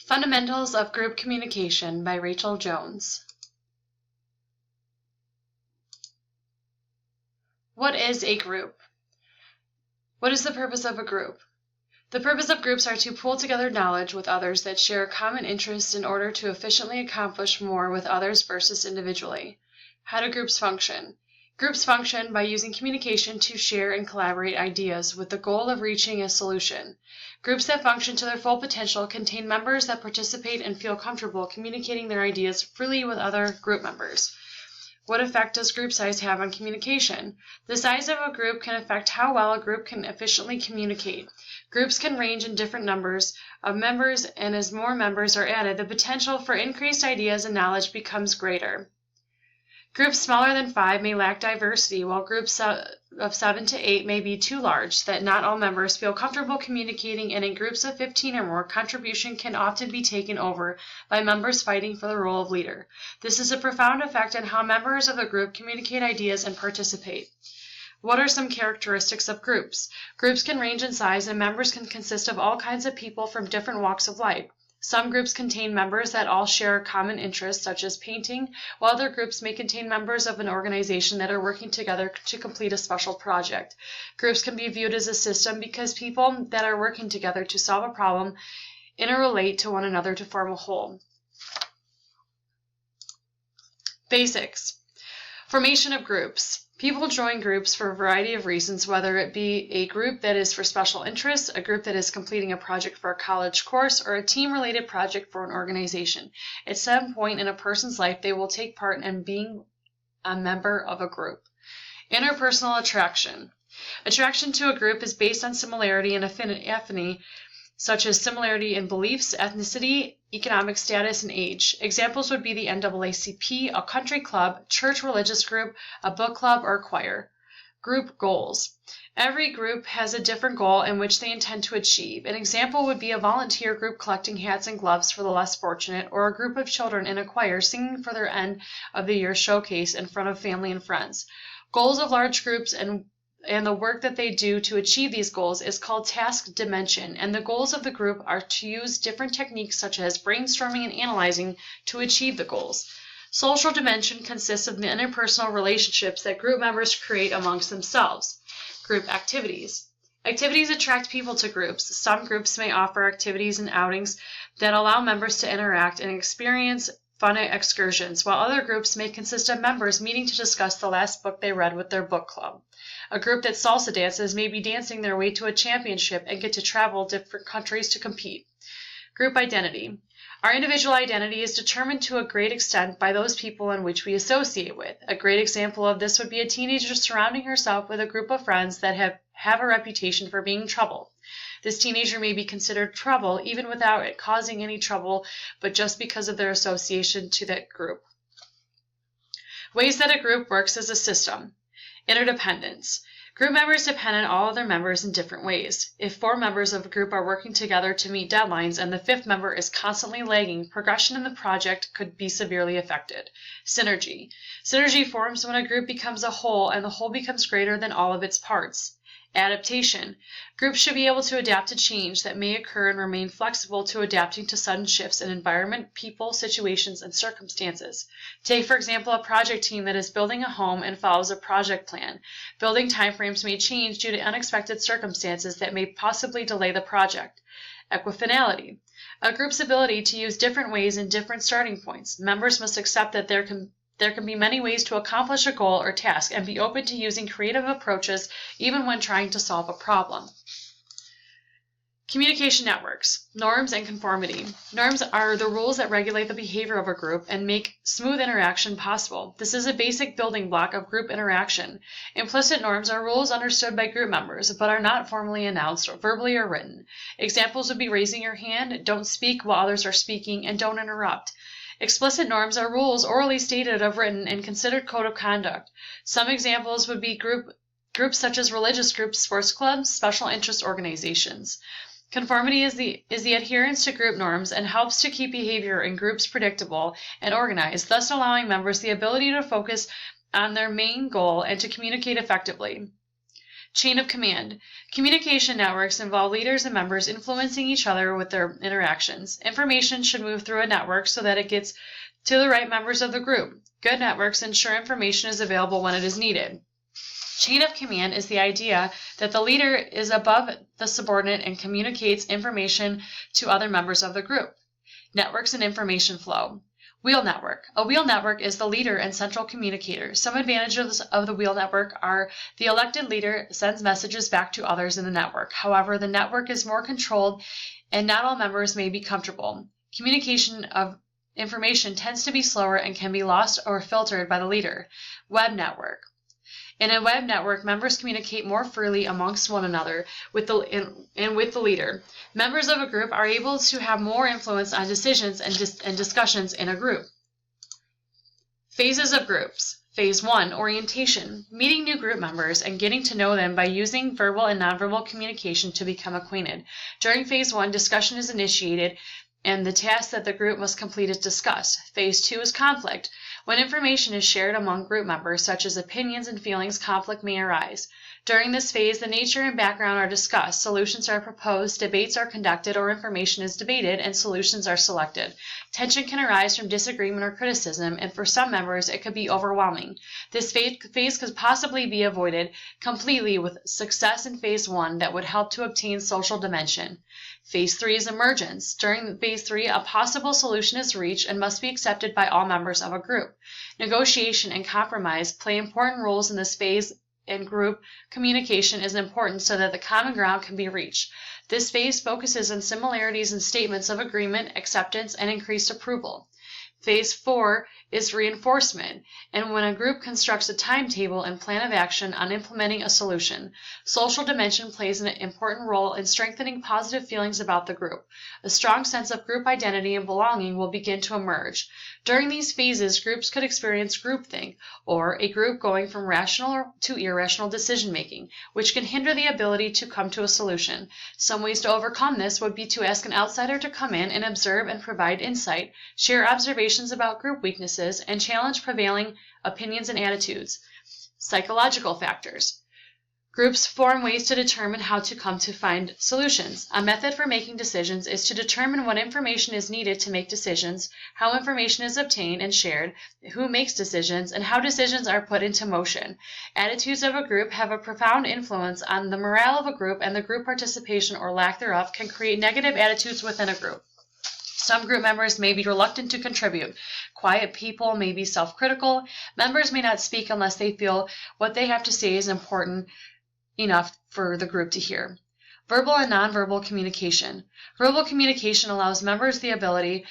Fundamentals of Group Communication by Rachel Jones. What is a group? What is the purpose of a group? The purpose of groups are to pool together knowledge with others that share a common interest in order to efficiently accomplish more with others versus individually. How do groups function? Groups function by using communication to share and collaborate ideas with the goal of reaching a solution. Groups that function to their full potential contain members that participate and feel comfortable communicating their ideas freely with other group members. What effect does group size have on communication? The size of a group can affect how well a group can efficiently communicate. Groups can range in different numbers of members, and as more members are added, the potential for increased ideas and knowledge becomes greater. Groups smaller than 5 may lack diversity, while groups of 7 to 8 may be too large that not all members feel comfortable communicating, and in groups of 15 or more, contribution can often be taken over by members fighting for the role of leader. This is a profound effect on how members of a group communicate ideas and participate. What are some characteristics of groups? Groups can range in size, and members can consist of all kinds of people from different walks of life. Some groups contain members that all share a common interest, such as painting, while other groups may contain members of an organization that are working together to complete a special project. Groups can be viewed as a system because people that are working together to solve a problem interrelate to one another to form a whole. Basics. Formation of groups. People join groups for a variety of reasons, whether it be a group that is for special interests, a group that is completing a project for a college course, or a team-related project for an organization. At some point in a person's life, they will take part in being a member of a group. Interpersonal attraction. Attraction to a group is based on similarity and affinity, such as similarity in beliefs, ethnicity, economic status, and age. Examples would be the NAACP, a country club, church religious group, a book club, or choir. Group goals. Every group has a different goal in which they intend to achieve. An example would be a volunteer group collecting hats and gloves for the less fortunate, or a group of children in a choir singing for their end of the year showcase in front of family and friends. Goals of large groups and the work that they do to achieve these goals is called task dimension, and the goals of the group are to use different techniques such as brainstorming and analyzing to achieve the goals. Social dimension consists of the interpersonal relationships that group members create amongst themselves. Group activities. Activities attract people to groups. Some groups may offer activities and outings that allow members to interact and experience fun excursions, while other groups may consist of members meeting to discuss the last book they read with their book club. A group that salsa dances may be dancing their way to a championship and get to travel different countries to compete. Group identity. Our individual identity is determined to a great extent by those people in which we associate with. A great example of this would be a teenager surrounding herself with a group of friends that have a reputation for being trouble. This teenager may be considered trouble even without it causing any trouble, but just because of their association to that group. Ways that a group works as a system. Interdependence. Group members depend on all other members in different ways. If 4 members of a group are working together to meet deadlines and the 5th member is constantly lagging, progression in the project could be severely affected. Synergy. Synergy forms when a group becomes a whole and the whole becomes greater than all of its parts. Adaptation. Groups should be able to adapt to change that may occur and remain flexible to adapting to sudden shifts in environment, people, situations, and circumstances. Take, for example, a project team that is building a home and follows a project plan. Building timeframes may change due to unexpected circumstances that may possibly delay the project. Equifinality. A group's ability to use different ways and different starting points. Members must accept that there can be many ways to accomplish a goal or task and be open to using creative approaches even when trying to solve a problem. Communication networks, norms, and conformity. Norms are the rules that regulate the behavior of a group and make smooth interaction possible. This is a basic building block of group interaction. Implicit norms are rules understood by group members but are not formally announced verbally or written. Examples would be raising your hand, don't speak while others are speaking, and don't interrupt. Explicit norms are rules orally stated of written and considered code of conduct. Some examples would be groups such as religious groups, sports clubs, special interest organizations. Conformity is the adherence to group norms and helps to keep behavior in groups predictable and organized, thus allowing members the ability to focus on their main goal and to communicate effectively. Chain of command. Communication networks involve leaders and members influencing each other with their interactions. Information should move through a network so that it gets to the right members of the group. Good networks ensure information is available when it is needed. Chain of command is the idea that the leader is above the subordinate and communicates information to other members of the group. Networks and information flow. Wheel network. A wheel network is the leader and central communicator. Some advantages of the wheel network are the elected leader sends messages back to others in the network. However, the network is more controlled and not all members may be comfortable. Communication of information tends to be slower and can be lost or filtered by the leader. Web network. In a web network, members communicate more freely amongst one another with the leader. Members of a group are able to have more influence on decisions and discussions in a group. Phases of groups. Phase 1, orientation, meeting new group members and getting to know them by using verbal and nonverbal communication to become acquainted. During Phase 1, discussion is initiated and the task that the group must complete is discussed. Phase 2 is conflict. When information is shared among group members, such as opinions and feelings, conflict may arise. During this phase, the nature and background are discussed, solutions are proposed, debates are conducted, or information is debated, and solutions are selected. Tension can arise from disagreement or criticism, and for some members, it could be overwhelming. This phase could possibly be avoided completely with success in Phase 1 that would help to obtain social dimension. Phase 3 is emergence. During Phase 3, a possible solution is reached and must be accepted by all members of a group. Negotiation and compromise play important roles in this phase, and group communication is important so that the common ground can be reached. This phase focuses on similarities in statements of agreement, acceptance, and increased approval. Phase 4 is reinforcement, and when a group constructs a timetable and plan of action on implementing a solution. Social dimension plays an important role in strengthening positive feelings about the group. A strong sense of group identity and belonging will begin to emerge. During these phases, groups could experience groupthink, or a group going from rational to irrational decision-making, which can hinder the ability to come to a solution. Some ways to overcome this would be to ask an outsider to come in and observe and provide insight, share observations about group weaknesses, and challenge prevailing opinions and attitudes. Psychological factors. Groups form ways to determine how to come to find solutions. A method for making decisions is to determine what information is needed to make decisions, how information is obtained and shared, who makes decisions, and how decisions are put into motion. Attitudes of a group have a profound influence on the morale of a group, and the group participation or lack thereof can create negative attitudes within a group. Some group members may be reluctant to contribute. Quiet people may be self-critical. Members may not speak unless they feel what they have to say is important enough for the group to hear. Verbal and nonverbal communication. Verbal communication allows members the ability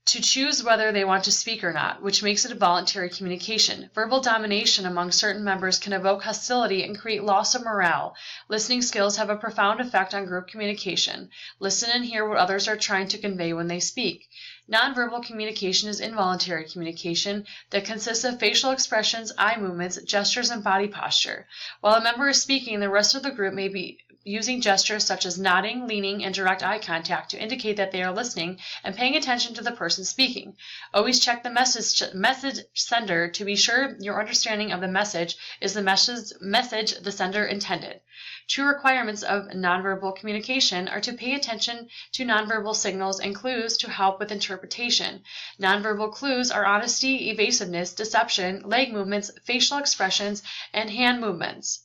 to choose whether they want to speak or not, which makes it a voluntary communication. Verbal domination among certain members can evoke hostility and create loss of morale. Listening skills have a profound effect on group communication. Listen and hear what others are trying to convey when they speak. Nonverbal communication is involuntary communication that consists of facial expressions, eye movements, gestures, and body posture. While a member is speaking, the rest of the group may be using gestures such as nodding, leaning, and direct eye contact to indicate that they are listening and paying attention to the person speaking. Always check the message sender to be sure your understanding of the message is the message the sender intended. Two requirements of nonverbal communication are to pay attention to nonverbal signals and clues to help with interpretation. Nonverbal clues are honesty, evasiveness, deception, leg movements, facial expressions, and hand movements.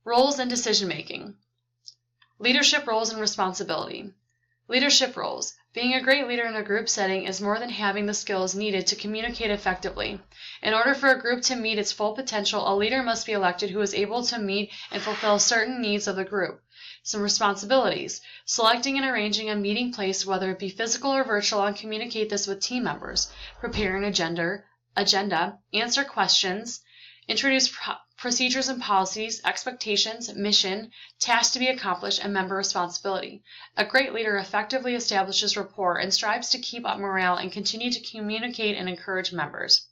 Roles and decision-making. Leadership roles and responsibility. Leadership roles. Being a great leader in a group setting is more than having the skills needed to communicate effectively. In order for a group to meet its full potential, a leader must be elected who is able to meet and fulfill certain needs of the group. Some responsibilities. Selecting and arranging a meeting place, whether it be physical or virtual, and communicate this with team members. Prepare an agenda, answer questions, introduce procedures and policies, expectations, mission, tasks to be accomplished, and member responsibility. A great leader effectively establishes rapport and strives to keep up morale and continue to communicate and encourage members.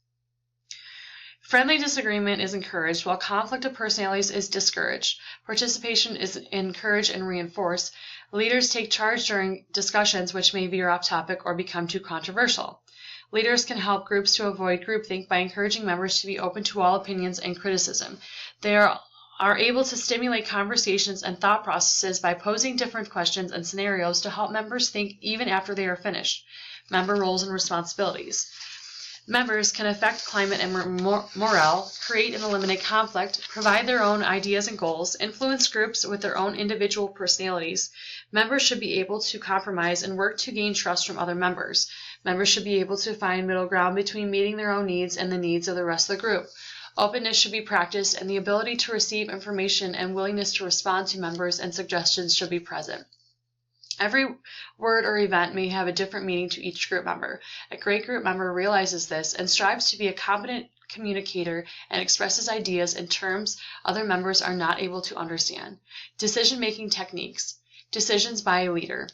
Friendly disagreement is encouraged, while conflict of personalities is discouraged. Participation is encouraged and reinforced. Leaders take charge during discussions which may veer off topic or become too controversial. Leaders can help groups to avoid groupthink by encouraging members to be open to all opinions and criticism. They are able to stimulate conversations and thought processes by posing different questions and scenarios to help members think even after they are finished. Member roles and responsibilities. Members can affect climate and morale, create and eliminate conflict, provide their own ideas and goals, influence groups with their own individual personalities. Members should be able to compromise and work to gain trust from other members. Members should be able to find middle ground between meeting their own needs and the needs of the rest of the group. Openness should be practiced, and the ability to receive information and willingness to respond to members and suggestions should be present. Every word or event may have a different meaning to each group member. A great group member realizes this and strives to be a competent communicator and expresses ideas in terms other members are not able to understand. Decision-making techniques. Decisions by a leader.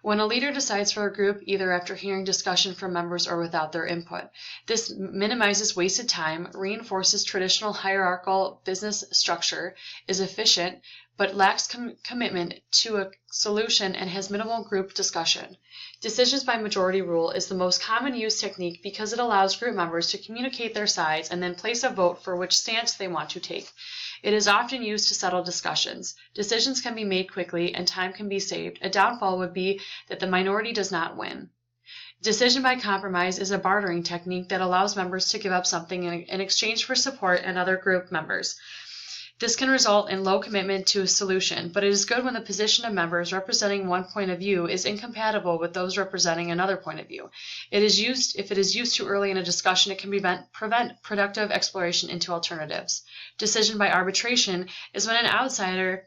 When a leader decides for a group, either after hearing discussion from members or without their input, this minimizes wasted time, reinforces traditional hierarchical business structure, is efficient, but lacks commitment to a solution and has minimal group discussion. Decisions by majority rule is the most common used technique because it allows group members to communicate their sides and then place a vote for which stance they want to take. It is often used to settle discussions. Decisions can be made quickly and time can be saved. A downfall would be that the minority does not win. Decision by compromise is a bartering technique that allows members to give up something in exchange for support and other group members. This can result in low commitment to a solution, but it is good when the position of members representing one point of view is incompatible with those representing another point of view. If it is used too early in a discussion, it can prevent productive exploration into alternatives. Decision by arbitration is when an outsider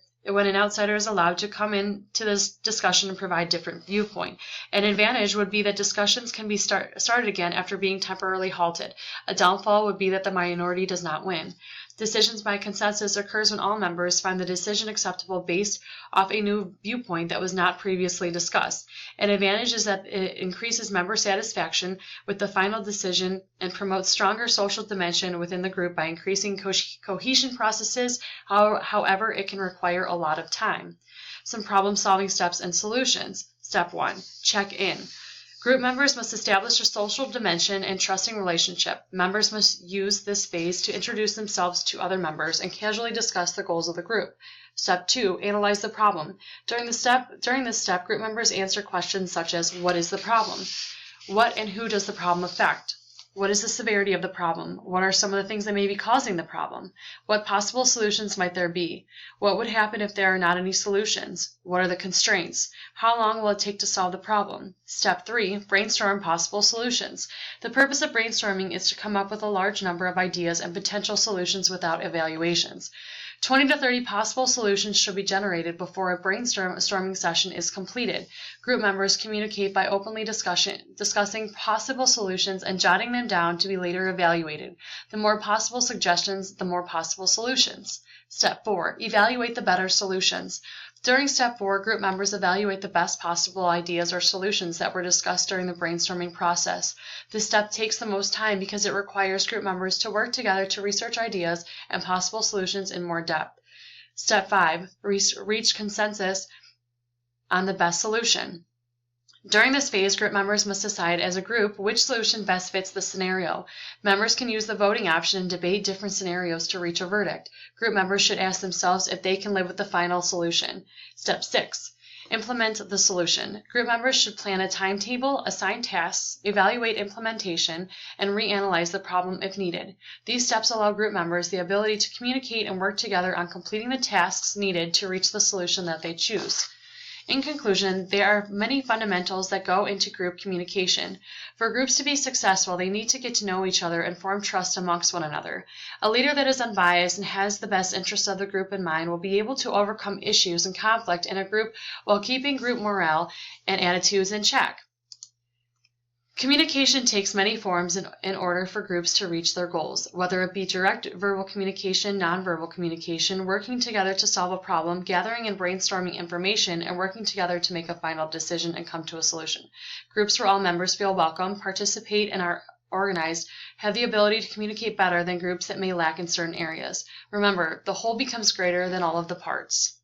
is allowed to come into this discussion and provide different viewpoint. An advantage would be that discussions can be started again after being temporarily halted. A downfall would be that the minority does not win. Decisions by consensus occurs when all members find the decision acceptable based off a new viewpoint that was not previously discussed. An advantage is that it increases member satisfaction with the final decision and promotes stronger social dimension within the group by increasing cohesion processes. However, it can require a lot of time. Some problem-solving steps and solutions. Step 1. Check in. Group members must establish a social dimension and trusting relationship. Members must use this phase to introduce themselves to other members and casually discuss the goals of the group. Step 2. Analyze the problem. During this step, group members answer questions such as, what is the problem? What and who does the problem affect? What is the severity of the problem? What are some of the things that may be causing the problem? What possible solutions might there be? What would happen if there are not any solutions? What are the constraints? How long will it take to solve the problem? Step 3. Brainstorm possible solutions. The purpose of brainstorming is to come up with a large number of ideas and potential solutions without evaluations. 20 to 30 possible solutions should be generated before a brainstorming session is completed. Group members communicate by openly discussing possible solutions and jotting them down to be later evaluated. The more possible suggestions, the more possible solutions. Step 4. Evaluate the better solutions. During Step 4, group members evaluate the best possible ideas or solutions that were discussed during the brainstorming process. This step takes the most time because it requires group members to work together to research ideas and possible solutions in more depth. Step 5. Reach consensus on the best solution. During this phase, group members must decide as a group which solution best fits the scenario. Members can use the voting option and debate different scenarios to reach a verdict. Group members should ask themselves if they can live with the final solution. Step 6. Implement the solution. Group members should plan a timetable, assign tasks, evaluate implementation, and reanalyze the problem if needed. These steps allow group members the ability to communicate and work together on completing the tasks needed to reach the solution that they choose. In conclusion, there are many fundamentals that go into group communication. For groups to be successful, they need to get to know each other and form trust amongst one another. A leader that is unbiased and has the best interests of the group in mind will be able to overcome issues and conflict in a group while keeping group morale and attitudes in check. Communication takes many forms in order for groups to reach their goals, whether it be direct verbal communication, nonverbal communication, working together to solve a problem, gathering and brainstorming information, and working together to make a final decision and come to a solution. Groups where all members feel welcome, participate, and are organized have the ability to communicate better than groups that may lack in certain areas. Remember, the whole becomes greater than all of the parts.